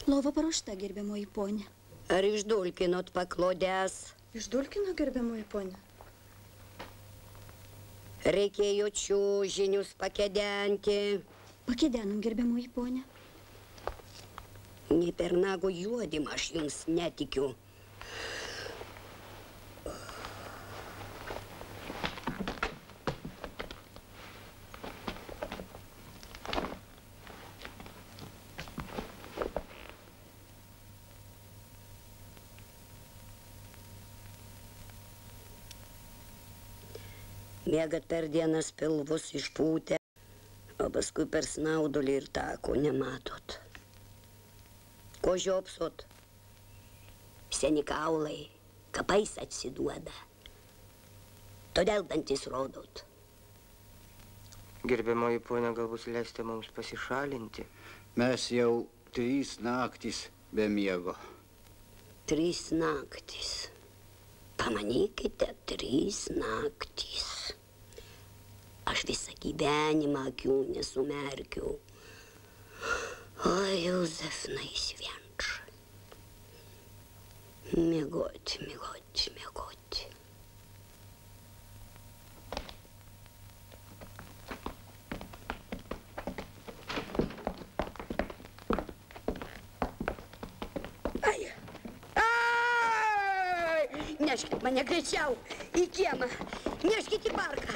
Lova paruošta, gerbiamoji ponė. Ar išdulkinot paklodes? Išdulkino, gerbiamoji ponė? Reikėjo čiužinius pakedenti. Pakedenom, gerbiamoji ponė. Nei per nago juodimą aš jums netikiu. Mėgat per dienas pilvus išpūtę, o paskui per snaudulį ir tako nematot. Ko žiopsot? Seni kaulai kapais atsiduoda. Todėl dantis rodot. Gerbiamoji ponė, galbūt leisite mums pasišalinti? Mes jau 3 naktys be miego. 3 naktys. Pamanykite, 3 naktys. Aš visą gyvenimą akių nesumerkiau. O Juzefna įsvienčia. Miegoti, miegoti, miegoti. Ai! Ai! Neškit mane greičiau į kiemą. Neškit į parką.